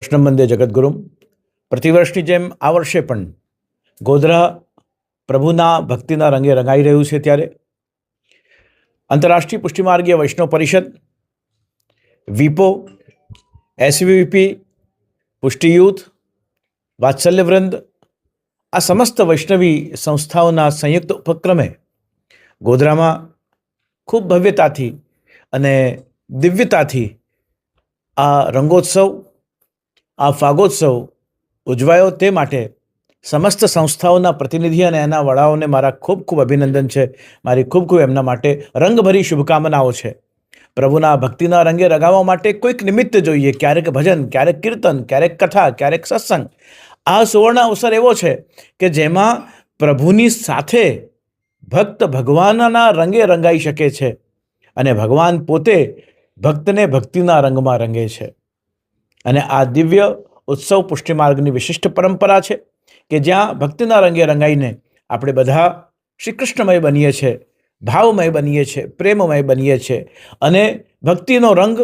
કૃષ્ણ વંદે જગદગુરુ. પ્રતિવર્ષની જેમ આ વર્ષે પણ ગોધરા પ્રભુના ભક્તિના રંગે રંગાઈ રહ્યું છે. ત્યારે આંતરરાષ્ટ્રીય પુષ્ટિમાર્ગીય વૈષ્ણવ પરિષદ, વિપો, એસવીવીપી, પુષ્ટિ યુથ, વાત્સલ્ય વૃંદ, આ સમસ્ત વૈષ્ણવી સંસ્થાઓના સંયુક્ત ઉપક્રમે ગોધરામાં ખૂબ ભવ્યતાથી અને દિવ્યતાથી આ રંગોત્સવ, આ ફાગોત્સવ ઉજવાયો. તે માટે સમસ્ત સંસ્થાઓના પ્રતિનિધિ અને એના વડાઓને મારા ખૂબ ખૂબ અભિનંદન છે. મારી ખૂબ ખૂબ એમના માટે રંગભરી શુભકામનાઓ છે. પ્રભુના ભક્તિના રંગે રગાવવા માટે કોઈક નિમિત્ત જોઈએ. ક્યારેક ભજન, ક્યારેક કીર્તન, ક્યારેક કથા, ક્યારેક સત્સંગ. આ સુવર્ણ અવસર એવો છે કે જેમાં પ્રભુની સાથે ભક્ત ભગવાનના રંગે રંગાઈ શકે છે અને ભગવાન પોતે ભક્તને ભક્તિના રંગમાં રંગે છે. અને આ દિવ્ય ઉત્સવ પુષ્ટિમાર્ગની વિશિષ્ટ પરંપરા છે કે જ્યાં ભક્તિના રંગે રંગાઈને આપણે બધા શ્રી કૃષ્ણમય બનીએ છીએ, ભાવમય બનીએ છીએ, પ્રેમમય બનીએ છીએ. અને ભક્તિનો રંગ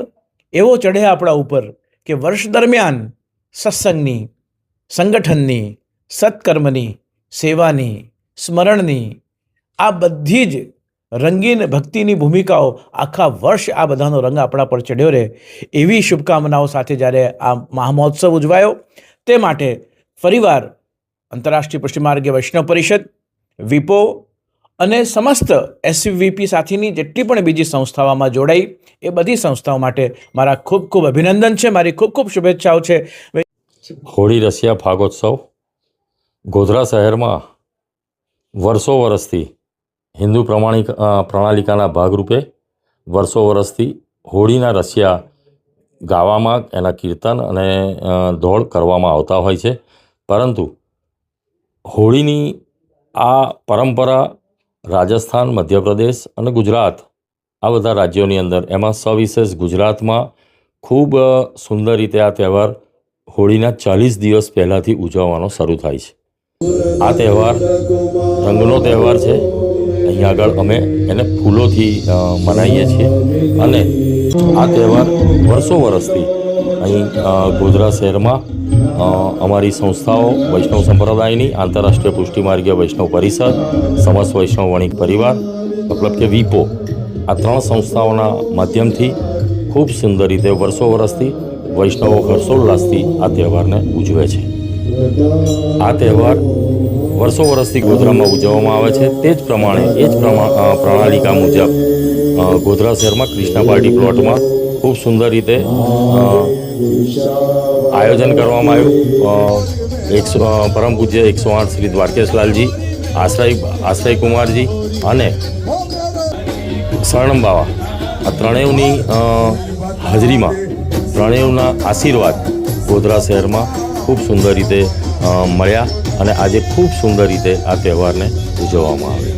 એવો ચઢે આપણા ઉપર કે વર્ષ દરમિયાન સત્સંગની, સંગઠનની, સત્કર્મની, સેવાની, સ્મરણની, આ બધી જ રંગીન ભક્તિની ભૂમિકાઓ આખા વર્ષ આ બધાનો રંગ આપણા પર ચઢ્યો રહે, એવી શુભકામનાઓ સાથે જ્યારે આ મહામહોત્સવ ઉજવાયો. તે માટે ફરીવાર આંતરરાષ્ટ્રીય પુષ્ટિમાર્ગીય વૈષ્ણવ પરિષદ, વિપો અને સમસ્ત એસવીવીપી સાથેની જેટલી પણ બીજી સંસ્થાઓમાં જોડાઈ એ બધી સંસ્થાઓ માટે મારા ખૂબ ખૂબ અભિનંદન છે, મારી ખૂબ ખૂબ શુભેચ્છાઓ છે. હોળી રસિયા ફાગોત્સવ ગોધરા શહેરમાં વર્ષો વર્ષથી હિન્દુ પ્રણાલિકાના ભાગરૂપે વર્ષો વર્ષથી હોળીના રસિયા ગાવામાં, એના કીર્તન અને દોડ કરવામાં આવતા હોય છે. પરંતુ હોળીની આ પરંપરા રાજસ્થાન, મધ્યપ્રદેશ અને ગુજરાત, આ બધા રાજ્યોની અંદર, એમાં સવિશેષ ગુજરાતમાં ખૂબ સુંદર રીતે આ તહેવાર હોળીના 40 દિવસ પહેલાંથી ઉજવવાનો શરૂ થાય છે. આ તહેવાર રંગનો તહેવાર છે. અહીંયા આગળ અમે એને ફૂલોથી મનાવીએ છીએ અને આ તહેવાર વર્ષો વર્ષથી અહીં ગોધરા શહેરમાં અમારી સંસ્થાઓ, વૈષ્ણવ સંપ્રદાયની આંતરરાષ્ટ્રીય પુષ્ટિમાર્ગીય વૈષ્ણવ પરિષદ, સમસ્ત વૈષ્ણવ વણિક પરિવાર, મતલબ કે વિપો, આ 3 સંસ્થાઓના માધ્યમથી ખૂબ સુંદર રીતે વર્ષો વર્ષથી વૈષ્ણવો હર્ષોલ્લાસથી આ તહેવારને ઉજવે છે. આ તહેવાર વર્ષો વર્ષથી ગોધરામાં ઉજવવામાં આવે છે. તે જ પ્રમાણે, એ જ પ્રણાલિકા મુજબ ગોધરા શહેરમાં કૃષ્ણા પાર્ટી પ્લોટમાં ખૂબ સુંદર રીતે આયોજન કરવામાં આવ્યું. પરમ પૂજ્ય 108 શ્રી દ્વારકેશલાલજી, આશ્રય કુમારજી અને શરણમ બાવા, આ ત્રણેયની હાજરીમાં, ત્રણેયના આશીર્વાદ ગોધરા શહેરમાં ખૂબ સુંદર રીતે મળ્યા અને આજે ખૂબ સુંદર રીતે આ તહેવારને ઉજવવામાં આવે.